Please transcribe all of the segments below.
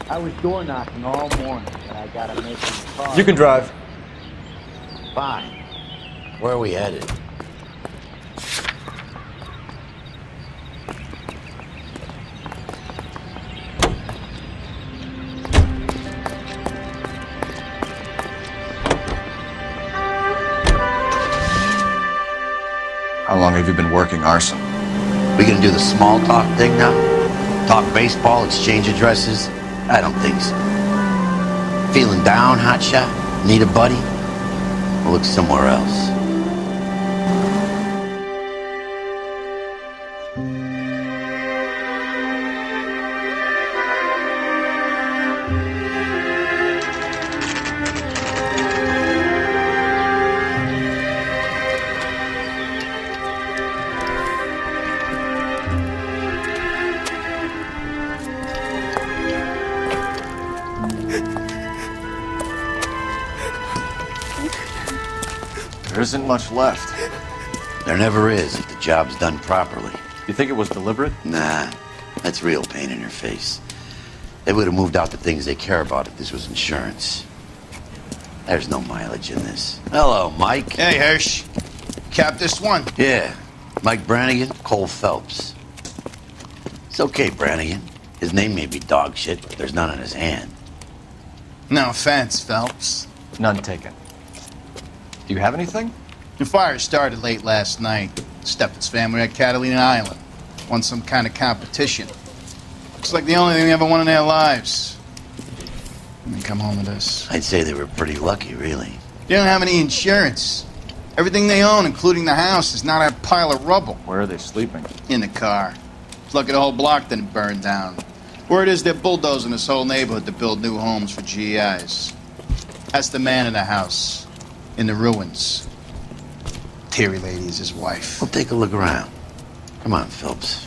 I was door knocking all morning, but I gotta make some calls. You can drive. Fine. Where are we headed? How long have you been working arson? We gonna do the small talk thing now? Talk baseball, exchange addresses? I don't think so. Feeling down, hotshot? Need a buddy? We'll look somewhere else. There isn't much left. There never is if the job's done properly. You think it was deliberate? Nah, that's real pain in your face. They would have moved out the things they care about if this was insurance. There's no mileage in this. Hello, Mike. Hey, Hirsch. Cap this one. Yeah, Mike Brannigan, Cole Phelps. It's okay, Brannigan. His name may be dog shit, but there's none on his hand. No offense, Phelps. None taken. Do you have anything? The fire started late last night. Steffen's family at Catalina Island. Won some kind of competition. Looks like the only thing they ever won in their lives. And they come home with this. I'd say they were pretty lucky, really. They don't have any insurance. Everything they own, including the house, is not a pile of rubble. Where are they sleeping? In the car. It's lucky the whole block didn't burn down. Word is they're bulldozing this whole neighborhood to build new homes for GIs. That's the man in the house. In the ruins. Terry lady is his wife. We'll take a look around. Come on, Phelps.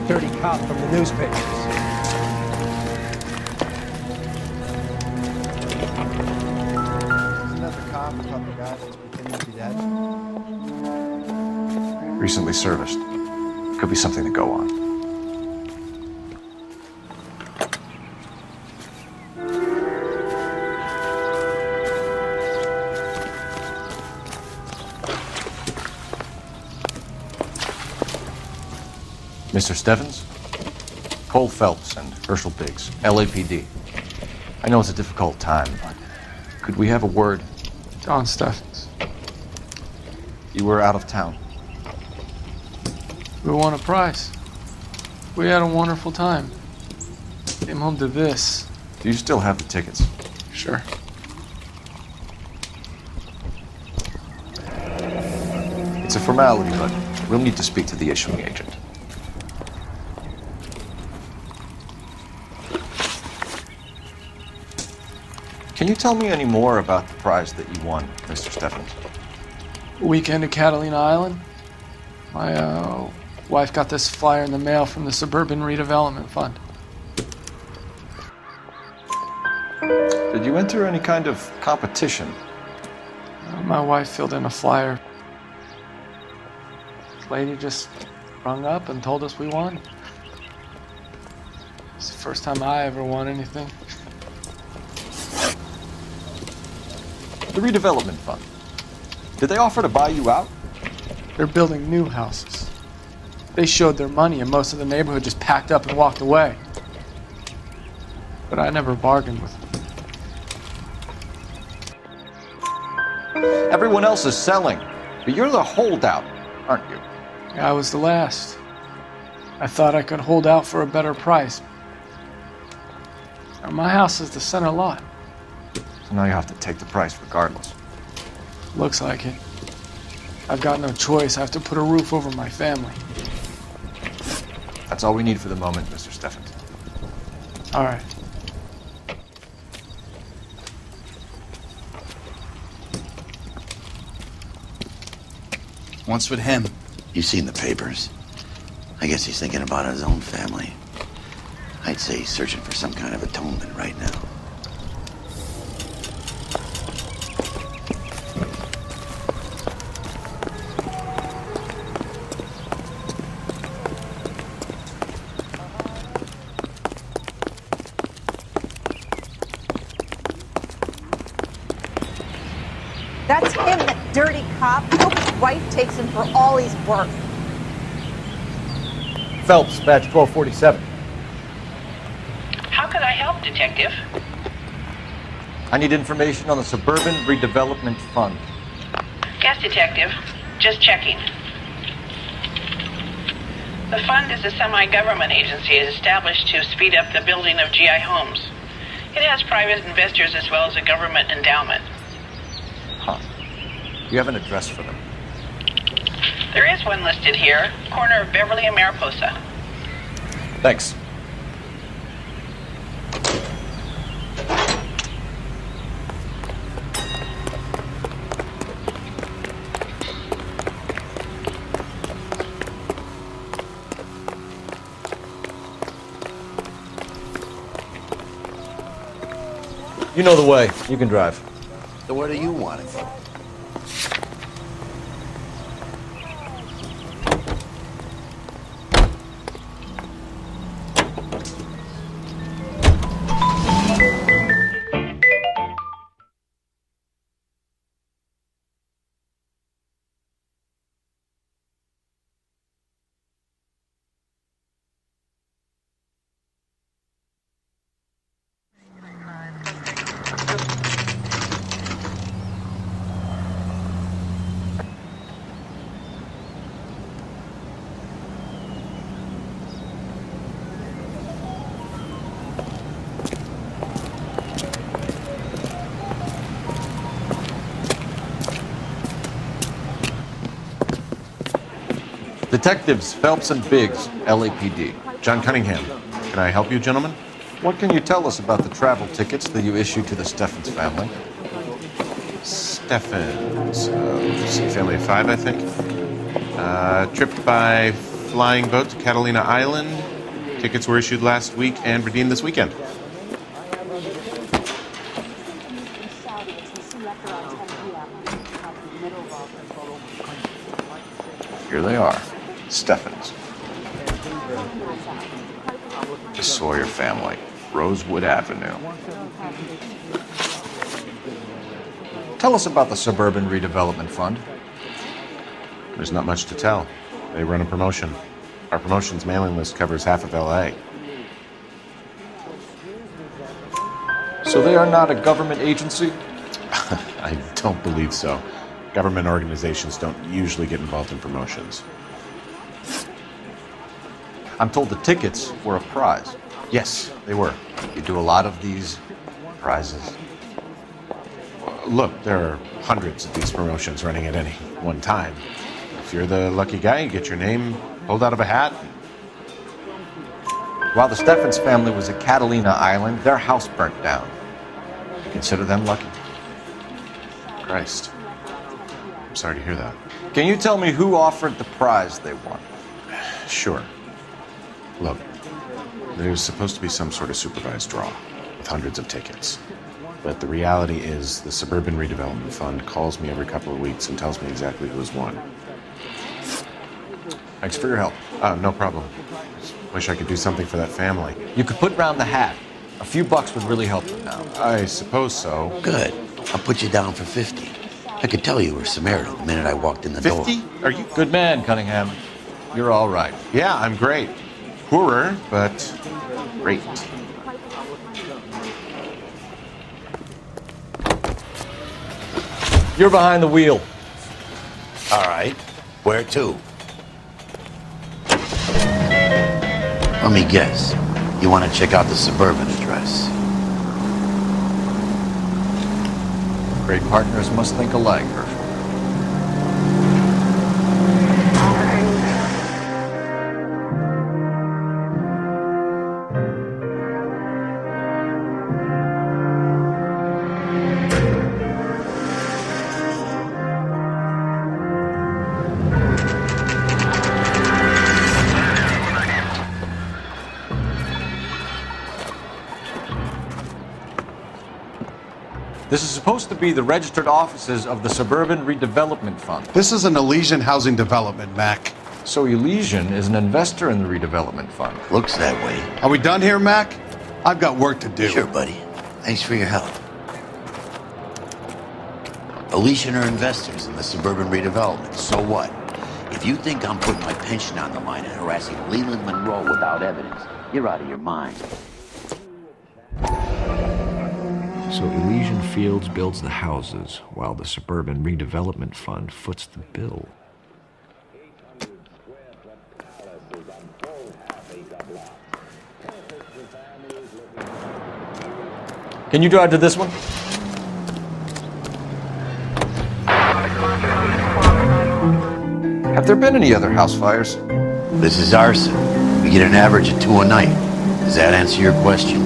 Dirty cop from the newspapers. Isn't that the cop who caught the guy that's pretending to be dead? Recently serviced. Could be something to go on. Mr. Steffens? Cole Phelps and Herschel Biggs, LAPD. I know it's a difficult time, but could we have a word? John Steffens. You were out of town. We won a prize. We had a wonderful time. Came home to this. Do you still have the tickets? Sure. It's a formality, but we'll need to speak to the issuing agent. Can you tell me any more about the prize that you won, Mr. Steffens? Weekend at Catalina Island. My wife got this flyer in the mail from the Suburban Redevelopment Fund. Did you enter any kind of competition? My wife filled in a flyer. Lady just rung up and told us we won. It's the first time I ever won anything. The redevelopment fund. Did they offer to buy you out? They're building new houses. They showed their money and most of the neighborhood just packed up and walked away. But I never bargained with them. Everyone else is selling, but you're the holdout, aren't you? I was the last. I thought I could hold out for a better price. Now, my house is the center lot. So now you have to take the price regardless. Looks like it. I've got no choice. I have to put a roof over my family. That's all we need for the moment, Mr. Steffens. All right. What's with him? You've seen the papers. I guess he's thinking about his own family. I'd say he's searching for some kind of atonement right now. cop. Hope his wife takes him for all he's worth. Phelps, badge 1247. How could I help, Detective? I need information on the Suburban Redevelopment Fund. Yes, Detective. Just checking. The fund is a semi-government agency established to speed up the building of GI homes. It has private investors as well as a government endowment. Huh. You have an address for them? There is one listed here, corner of Beverly and Mariposa. Thanks. You know the way. You can drive. So what do you want it for? Detectives Phelps and Biggs, LAPD. John Cunningham. Can I help you, gentlemen? What can you tell us about the travel tickets that you issued to the Steffens family? Steffens. Family of 5, I think. Trip by flying boat to Catalina Island. Tickets were issued last week and redeemed this weekend. Here they are. Steffens. The Sawyer family. Rosewood Avenue. Tell us about the Suburban Redevelopment Fund. There's not much to tell. They run a promotion. Our promotions mailing list covers half of LA. So they are not a government agency? I don't believe so. Government organizations don't usually get involved in promotions. I'm told the tickets were a prize. Yes, they were. You do a lot of these prizes. Look, there are hundreds of these promotions running at any one time. If you're the lucky guy, you get your name pulled out of a hat. While the Steffens family was at Catalina Island, their house burnt down. You consider them lucky? Christ. I'm sorry to hear that. Can you tell me who offered the prize they won? Sure. Look, there's supposed to be some sort of supervised draw with hundreds of tickets. But the reality is the Suburban Redevelopment Fund calls me every couple of weeks and tells me exactly who has won. Thanks for your help. No problem. Just wish I could do something for that family. You could put round the hat. A few bucks would really help you now. I suppose so. Good. I'll put you down for 50. I could tell you were Samaritan the minute I walked in the door. 50? Are you? Good man, Cunningham. You're all right. Yeah, I'm great. Poorer, but great. You're behind the wheel. All right. Where to? Let me guess. You want to check out the Suburban address? Great partners must think alike, Herschel. This is supposed to be the registered offices of the Suburban Redevelopment Fund. This is an Elysian housing development, Mac. So Elysian is an investor in the redevelopment fund. Looks that way. Are we done here, Mac? I've got work to do. Sure, buddy. Thanks for your help. Alicia and her investors in the suburban redevelopment. So what? If you think I'm putting my pension on the line and harassing Leland Monroe without evidence, you're out of your mind. So Elysian Fields builds the houses, while the Suburban Redevelopment Fund foots the bill. Can you drive to this one? Have there been any other house fires? This is arson. We get an average of 2 a night. Does that answer your question?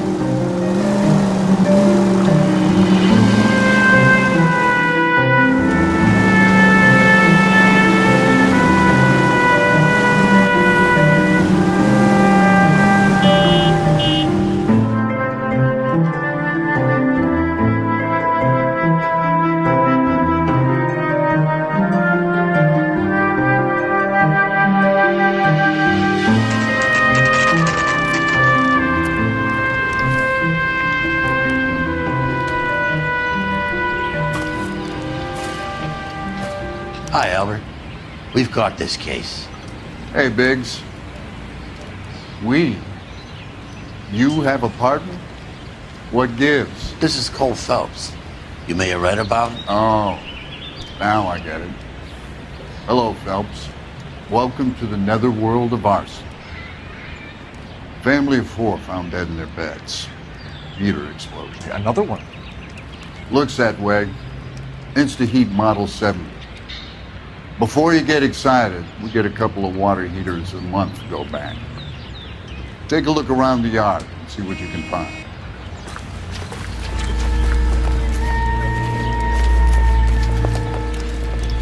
Hi, Albert. We've caught this case. Hey, Biggs. You have a partner? What gives? This is Cole Phelps. You may have read about him. Oh, now I get it. Hello, Phelps. Welcome to the netherworld of arson. Family of 4 found dead in their beds. Heater explosion. Another one. Looks that way. Insta-Heat Model 70. Before you get excited, we get a couple of water heaters a month to go back. Take a look around the yard and see what you can find.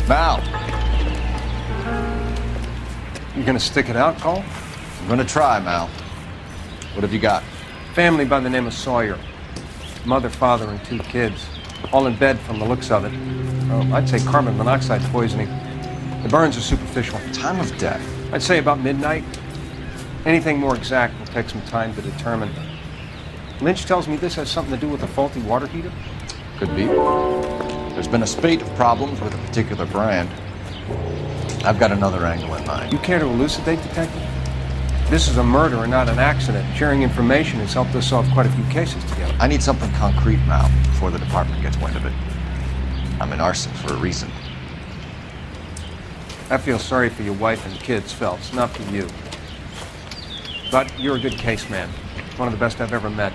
Mal. You gonna stick it out, Cole? I'm gonna try, Mal. What have you got? Family by the name of Sawyer. Mother, father, and 2 kids. All in bed from the looks of it. Oh, I'd say carbon monoxide poisoning. The burns are superficial. Time of death. I'd say about midnight. Anything more exact will take some time to determine. Lynch tells me this has something to do with a faulty water heater. Could be. There's been a spate of problems with a particular brand. I've got another angle in mind. You care to elucidate, Detective? This is a murder and not an accident. Sharing information has helped us solve quite a few cases together. I need something concrete, Mal, before the department gets wind of it. I'm in arson for a reason. I feel sorry for your wife and kids, Phelps, not for you. But you're a good case man. One of the best I've ever met.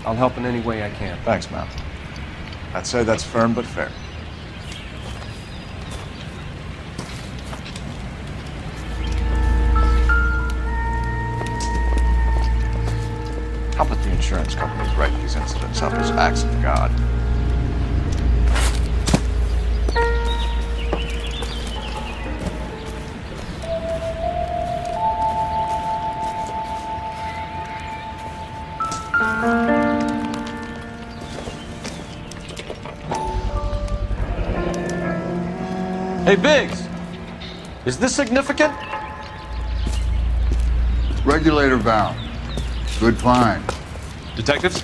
I'll help in any way I can. Thanks, Mal. I'd say that's firm but fair. How about the insurance companies write these incidents up as acts of God? Hey, Biggs! Is this significant? Regulator valve. Good find. Detectives?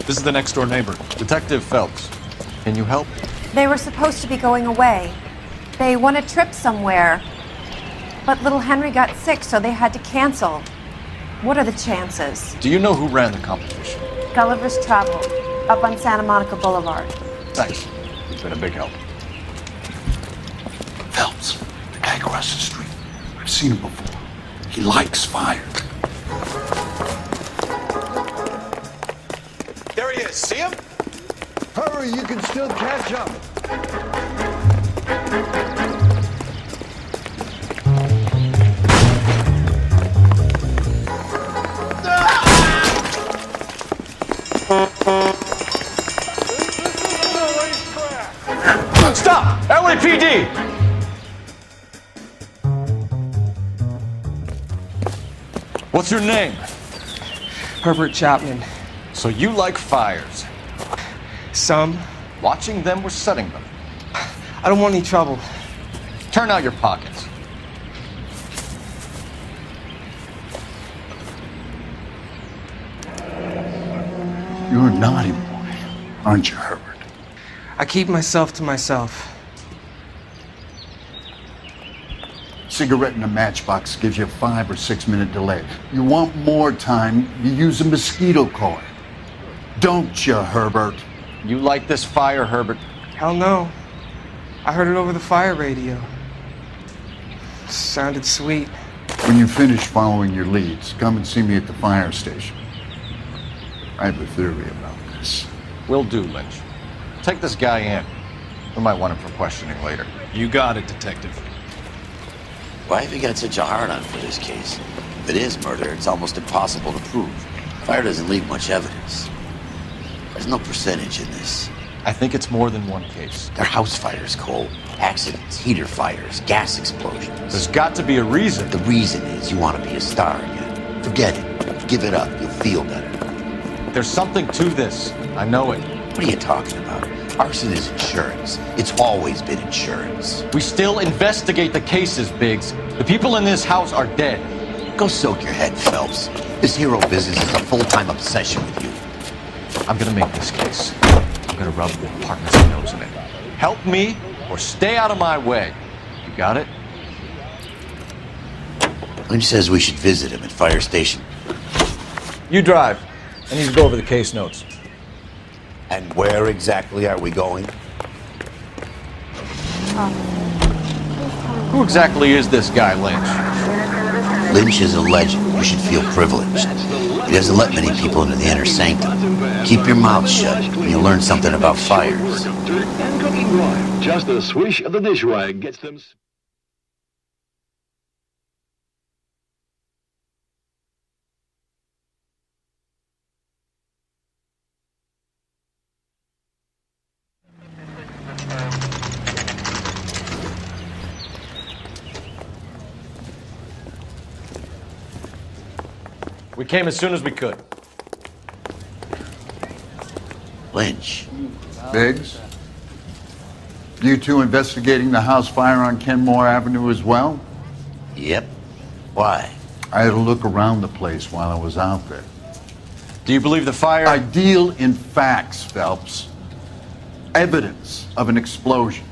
This is the next door neighbor. Detective Phelps. Can you help? They were supposed to be going away. They won a trip somewhere. But little Henry got sick, so they had to cancel. What are the chances? Do you know who ran the competition? Gulliver's Travel, up on Santa Monica Boulevard. Thanks. You've been a big help. Phelps, the guy across the street. I've seen him before. He likes fire. There he is. See him? Hurry, you can still catch up. Stop! LAPD! What's your name? Herbert Chapman. So you like fires. Some. Watching them or setting them? I don't want any trouble. Turn out your pockets. You're a naughty boy, aren't you, Herbert? I keep myself to myself. Cigarette in a matchbox gives you a 5 or 6 minute delay. You want more time, you use a mosquito coil. Don't you, Herbert? You like this fire, Herbert? Hell no. I heard it over the fire radio. Sounded sweet. When you finish following your leads, come and see me at the fire station. I have a theory about this. Will do, Lynch. Take this guy in. We might want him for questioning later. You got it, Detective. Why have you got such a hard-on for this case? If it is murder, it's almost impossible to prove. Fire doesn't leave much evidence. There's no percentage in this. I think it's more than one case. They're house fires, Cole. Accidents, heater fires, gas explosions. There's got to be a reason. The reason is you want to be a star again. Forget it. Give it up. You'll feel better. There's something to this. I know it. What are you talking about? Arson is insurance. It's always been insurance. We still investigate the cases, Biggs. The people in this house are dead. Go soak your head, Phelps. This hero business is a full-time obsession with you. I'm gonna make this case. I'm gonna rub the partner's nose in it. Help me or stay out of my way. You got it? Lynch says we should visit him at fire station. You drive. I need to go over the case notes. And where exactly are we going? Who exactly is this guy, Lynch? Lynch is a legend. You should feel privileged. He doesn't let many people into the inner sanctum. Keep your mouth shut, and you'll learn something about fires. And cooking right. Just a swish of the dish rag gets them... We came as soon as we could. Lynch. Biggs? You two investigating the house fire on Kenmore Avenue as well? Yep. Why? I had a look around the place while I was out there. Do you believe the fire? I deal in facts, Phelps. Evidence of an explosion.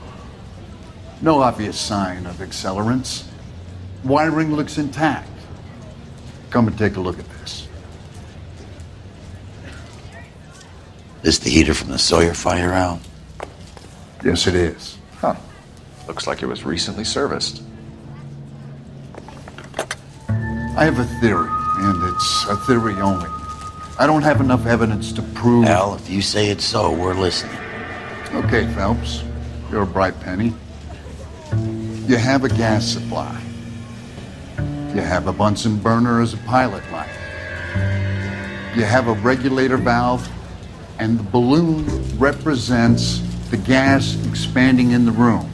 No obvious sign of accelerants. Wiring looks intact. Come and take a look at this. This the heater from the Sawyer fire, Al? Yes, it is. Huh. Looks like it was recently serviced. I have a theory, and it's a theory only. I don't have enough evidence to prove... Al, if you say it's so, we're listening. Okay, Phelps. You're a bright penny. You have a gas supply. You have a Bunsen burner as a pilot light. You have a regulator valve, and the balloon represents the gas expanding in the room.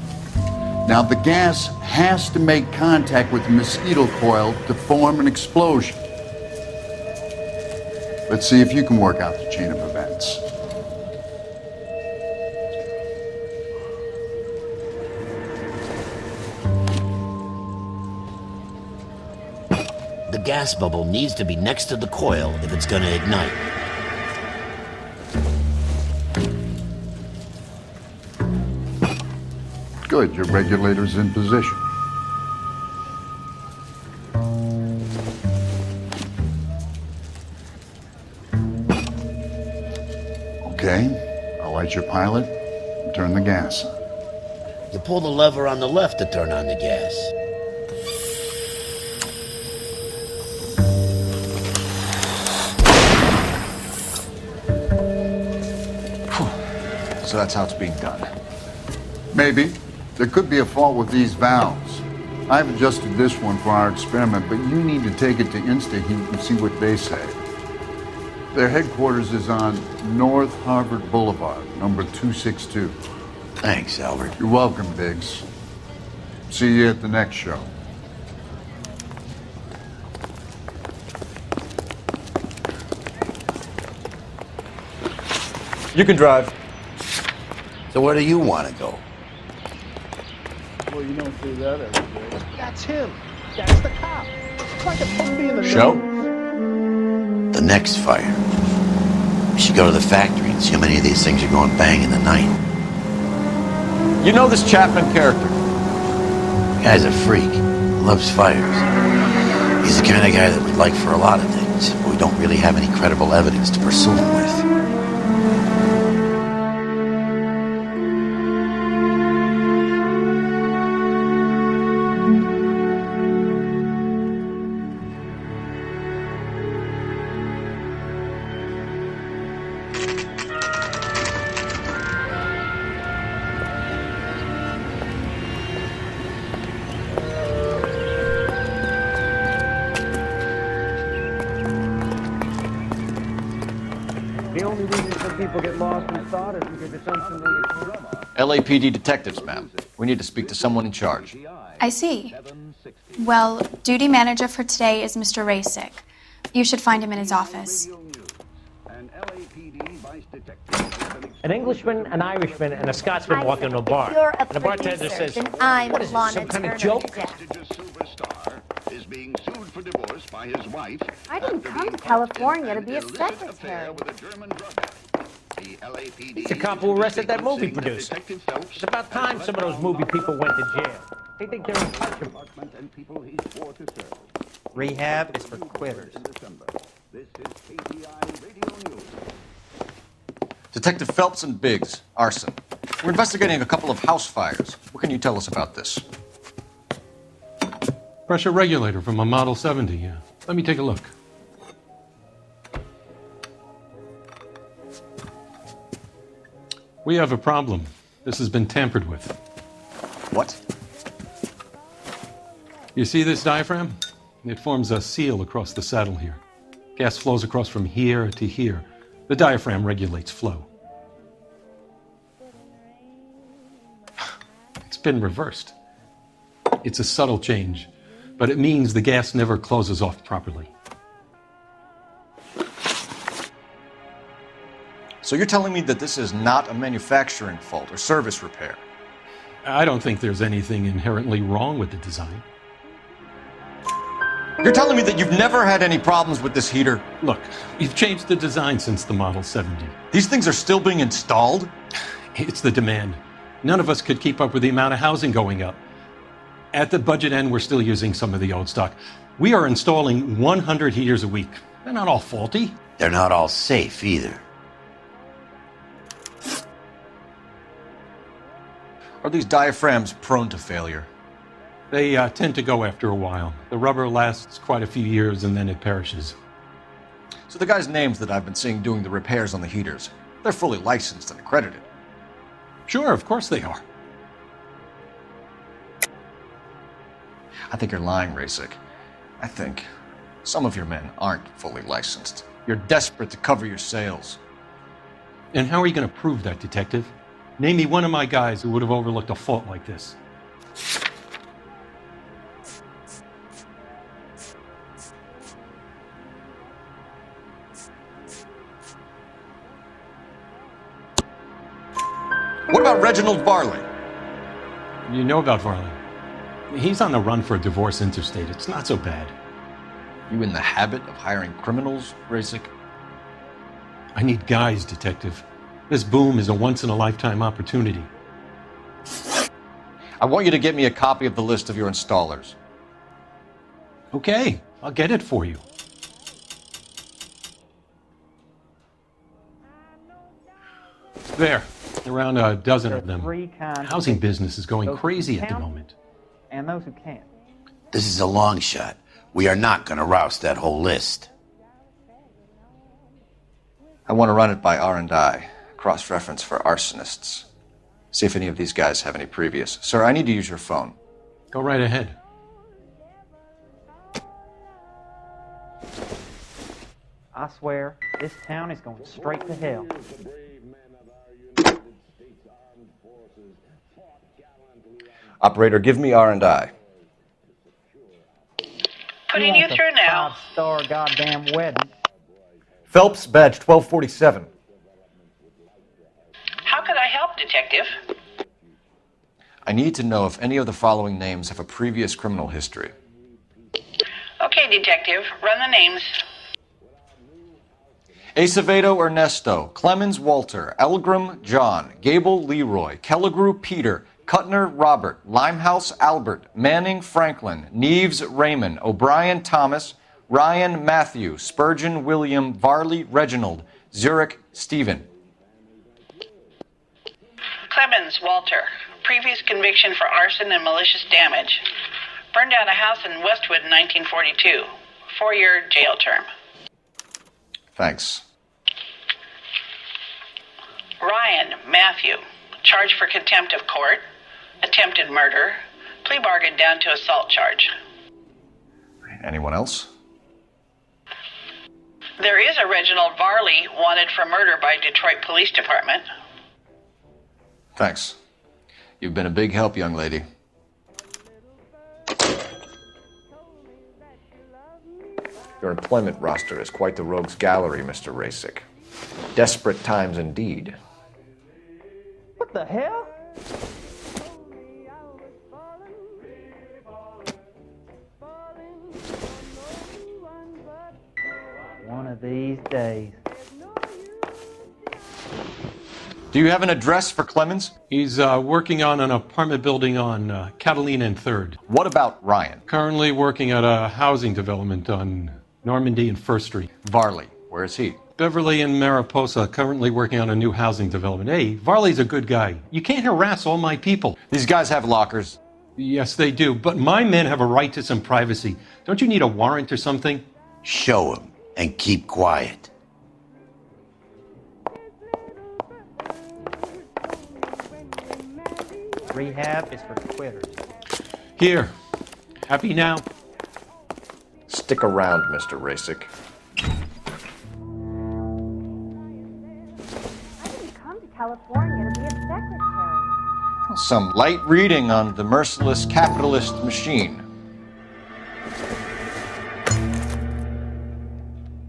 Now, the gas has to make contact with the mosquito coil to form an explosion. Let's see if you can work out the chain of events. The gas bubble needs to be next to the coil if it's gonna ignite. Good, your regulator's in position. Okay, I'll light your pilot and turn the gas on. You pull the lever on the left to turn on the gas. So that's how it's being done. Maybe. There could be a fault with these valves. I've adjusted this one for our experiment, but you need to take it to InstaHeat and see what they say. Their headquarters is on North Harvard Boulevard, number 262. Thanks, Albert. You're welcome, Biggs. See you at the next show. You can drive. So where do you want to go? Well, you don't do that every day. That's him. That's the cop. It's like a puppy in the Show? The next fire. We should go to the factory and see how many of these things are going bang in the night. You know this Chapman character? Guy's a freak. Loves fires. He's the kind of guy that we'd like for a lot of things, but we don't really have any credible evidence to pursue him with. The only reason some people get lost in thought is because it's unfamiliar. LAPD detectives, ma'am. We need to speak to someone in charge. I see. Well, duty manager for today is Mr. Rasick. You should find him in his office. An Englishman, an Irishman, and a Scotsman walk into a bar. You're a And the bartender producer, says, then I'm "What is this, some kind of joke?" Is being sued for divorce by his wife. I didn't come to California to be a secretary. It's a cop who arrested that movie producer. It's about time some of those movie people went to jail. They think they're untouchable. Rehab is for quitters. Detective Phelps and Biggs, arson. We're investigating a couple of house fires. What can you tell us about this? Pressure regulator from a Model 70, yeah. Let me take a look. We have a problem. This has been tampered with. What? You see this diaphragm? It forms a seal across the saddle here. Gas flows across from here to here. The diaphragm regulates flow. It's been reversed. It's a subtle change, but it means the gas never closes off properly. So you're telling me that this is not a manufacturing fault or service repair? I don't think there's anything inherently wrong with the design. You're telling me that you've never had any problems with this heater? Look, we've changed the design since the Model 70. These things are still being installed? It's the demand. None of us could keep up with the amount of housing going up. At the budget end, we're still using some of the old stock. We are installing 100 heaters a week. They're not all faulty. They're not all safe either. Are these diaphragms prone to failure? They tend to go after a while. The rubber lasts quite a few years and then it perishes. So the guys' names that I've been seeing doing the repairs on the heaters, they're fully licensed and accredited. Sure, of course they are. I think you're lying, Rasick. I think some of your men aren't fully licensed. You're desperate to cover your sales. And how are you going to prove that, Detective? Name me one of my guys who would have overlooked a fault like this. What about Reginald Varley? You know about Varley. He's on the run for a divorce interstate. It's not so bad. You in the habit of hiring criminals, Rasick? I need guys, Detective. This boom is a once-in-a-lifetime opportunity. I want you to get me a copy of the list of your installers. Okay, I'll get it for you. There, around a dozen of them. Housing business is going crazy at the moment. And those who can't. This is a long shot. We are not going to roust that whole list. I want to run it by R&I, cross-reference for arsonists. See if any of these guys have any previous. Sir, I need to use your phone. Go right ahead. I swear, this town is going straight to hell. Operator, give me R&I. Putting you through now. 5-star goddamn wedding. Phelps, badge 1247. How could I help, Detective? I need to know if any of the following names have a previous criminal history. Okay, Detective, run the names. Acevedo Ernesto, Clemens Walter, Elgram John, Gable Leroy, Kelligrew Peter, Cutner Robert, Limehouse Albert, Manning Franklin, Neves Raymond, O'Brien Thomas, Ryan Matthew, Spurgeon William, Varley Reginald, Zurich Stephen. Clemens Walter. Previous conviction for arson and malicious damage. Burned down a house in Westwood in 1942. 4-year jail term. Thanks. Ryan Matthew. Charged for contempt of court. Attempted murder. Plea bargain down to assault charge. Anyone else? There is a Reginald Varley wanted for murder by Detroit Police Department. Thanks. You've been a big help, young lady. Your employment roster is quite the rogues gallery, Mr. Rasick. Desperate times indeed. What the hell? One of these days. Do you have an address for Clemens? He's working on an apartment building on Catalina and 3rd. What about Ryan? Currently working at a housing development on Normandy and 1st Street. Varley, where is he? Beverly and Mariposa, currently working on a new housing development. Hey, Varley's a good guy. You can't harass all my people. These guys have lockers. Yes, they do, but my men have a right to some privacy. Don't you need a warrant or something? Show him and keep quiet. Rehab is for quitters. Here. Happy now? Stick around, Mr. Rasick. I didn't come to California to be a secretary. Some light reading on the merciless capitalist machine.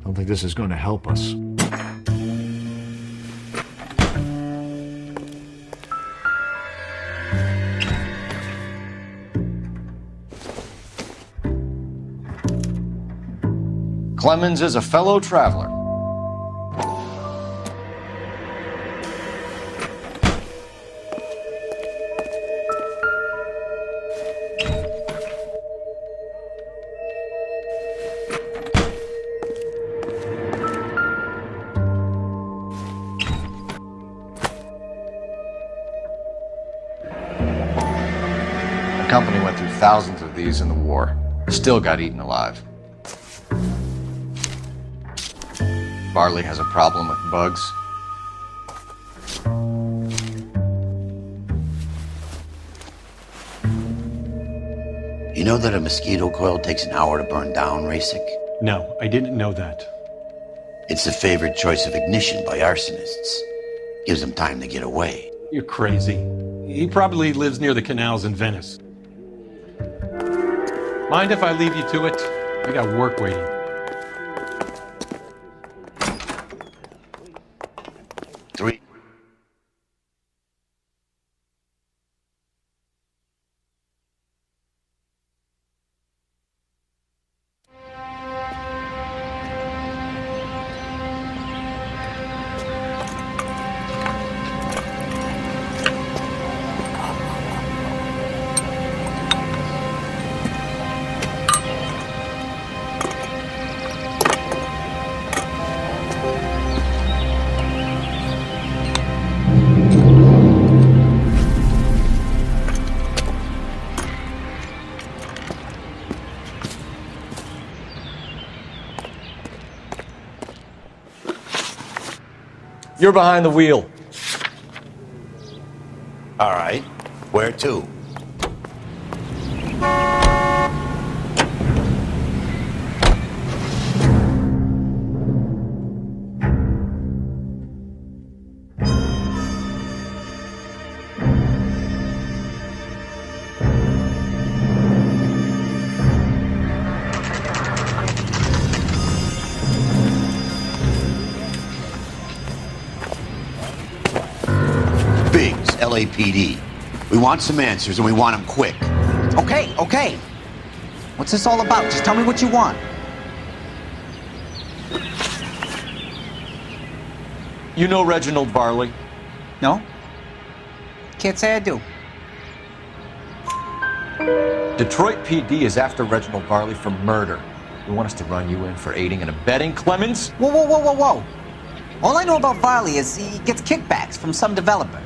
Don't think this is going to help us. Clemens is a fellow traveler. The company went through thousands of these in the war. Still got eaten alive. Varley has a problem with bugs. You know that a mosquito coil takes an hour to burn down, Rasick? No, I didn't know that. It's the favorite choice of ignition by arsonists. Gives them time to get away. You're crazy. He probably lives near the canals in Venice. Mind if I leave you to it? I got work waiting. Three. You're behind the wheel. All right. Where to? Biggs, LAPD. We want some answers and we want them quick. Okay. What's this all about? Just tell me what you want. You know Reginald Varley? No? Can't say I do. Detroit PD is after Reginald Varley for murder. You want us to run you in for aiding and abetting, Clemens? Whoa, whoa, whoa, whoa, whoa. All I know about Varley is he gets kickbacks from some developer.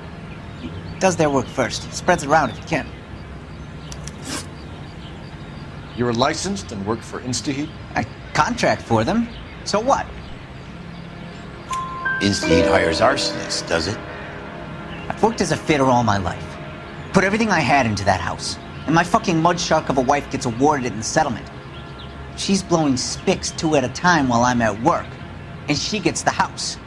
He does their work first. Spreads it around if he can. You were licensed and worked for InstaHeat? I contract for them. So what? InstaHeat hires arsonists, does it? I've worked as a fitter all my life. Put everything I had into that house. And my fucking mud shark of a wife gets awarded it in the settlement. She's blowing spics 2 at a time while I'm at work. And she gets the house.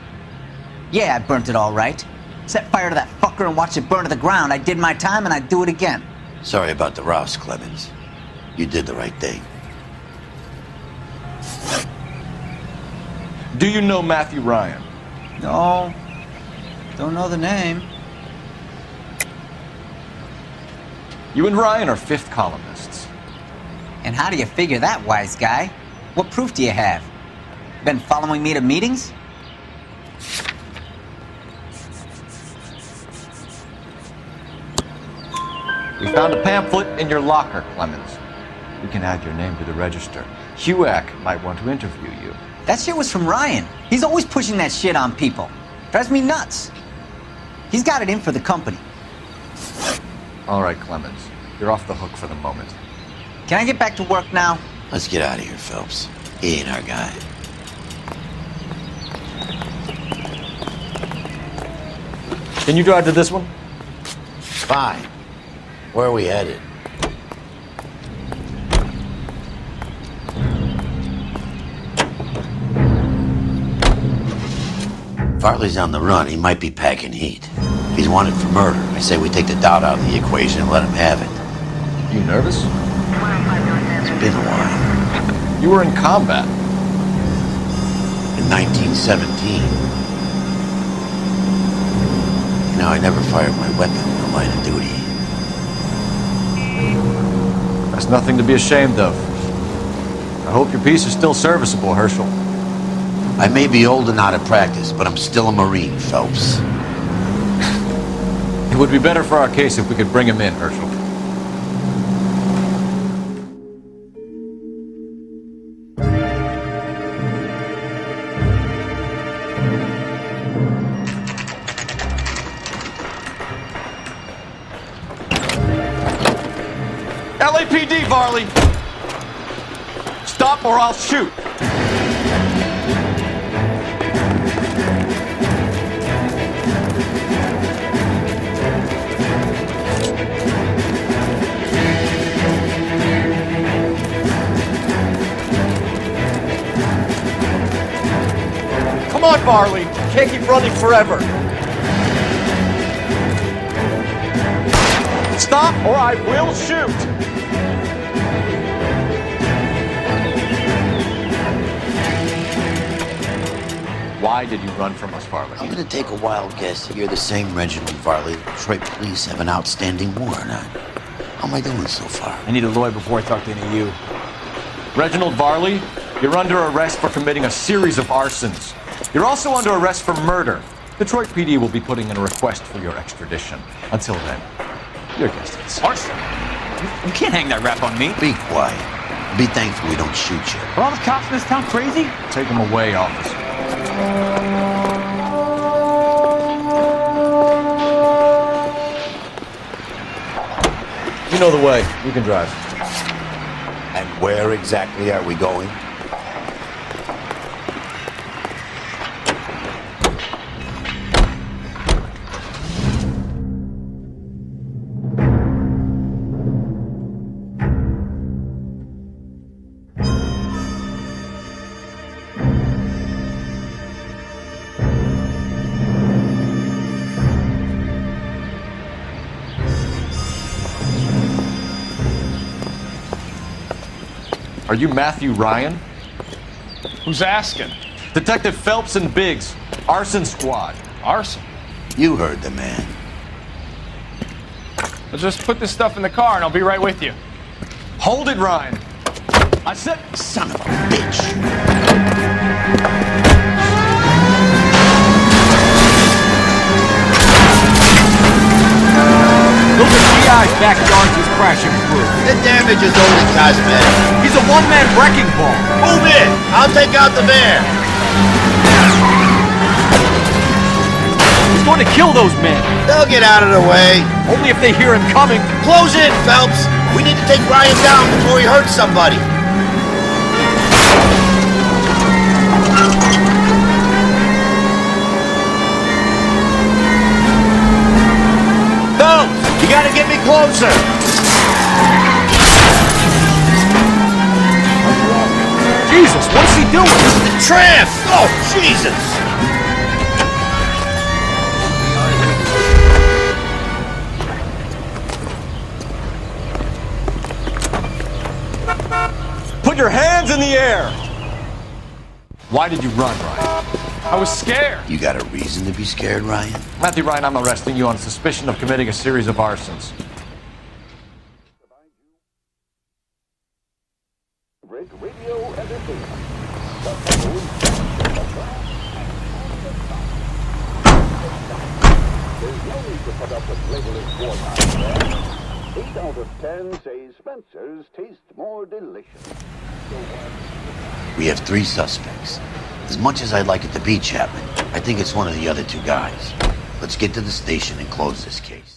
Yeah, I burnt it all right. Set fire to that fucker and watched it burn to the ground. I did my time and I'd do it again. Sorry about the rouse, Clemens. You did the right thing. Do you know Matthew Ryan? No. Don't know the name. You and Ryan are fifth columnists. And how do you figure that, wise guy? What proof do you have? Been following me to meetings? We found a pamphlet in your locker, Clemens. We can add your name to the register. HUAC might want to interview you. That shit was from Ryan. He's always pushing that shit on people. Drives me nuts. He's got it in for the company. All right, Clemens. You're off the hook for the moment. Can I get back to work now? Let's get out of here, Phelps. He ain't our guy. Can you drive to this one? Fine. Where are we headed? Varley's on the run. He might be packing heat. If he's wanted for murder, I say we take the doubt out of the equation and let him have it. You nervous? It's been a while. You were in combat. In 1917. You know, I never fired my weapon in the line of duty. That's nothing to be ashamed of. I hope your piece is still serviceable, Herschel. I may be old and out of practice, but I'm still a Marine, Phelps. It would be better for our case if we could bring him in, Herschel. LAPD, Varley! Stop or I'll shoot! Come on, Varley! Can't keep running forever! Stop or I will shoot! Why did you run from us, Varley? I'm gonna take a wild guess that you're the same Reginald Varley the Detroit police have an outstanding warrant on. How am I doing so far? I need a lawyer before I talk to any of you. Reginald Varley, you're under arrest for committing a series of arsons. You're also under arrest for murder. Detroit PD will be putting in a request for your extradition. Until then, your guest is. Arson? You can't hang that rap on me. Be quiet. Be thankful we don't shoot you. Are all the cops in this town crazy? Take him away, officer. You know the way. You can drive. And where exactly are we going? Are you Matthew Ryan? Who's asking? Detective Phelps and Biggs, Arson Squad. Arson? You heard the man. I'll just put this stuff in the car and I'll be right with you. Hold it, Ryan. I said... Son of a bitch. backyards he's crashing through. The damage is only cosmetic. He's a one-man wrecking ball. Move in! I'll take out the van! He's going to kill those men. They'll get out of the way. Only if they hear him coming. Close in, Phelps! We need to take Ryan down before he hurts somebody. Phelps! You gotta get me closer! Jesus, what's he doing? The tramp! Oh, Jesus! Put your hands in the air! Why did you run, Ryan? I was scared. You got a reason to be scared, Ryan? Matthew Ryan, I'm arresting you on suspicion of committing a series of arsons. Radio entertainment. There's no need to put up with flavorless wartime. 8 out of 10 say Spencer's taste more delicious. We have 3 suspects. As much as I'd like it to be Chapman, I think it's one of the other 2 guys. Let's get to the station and close this case.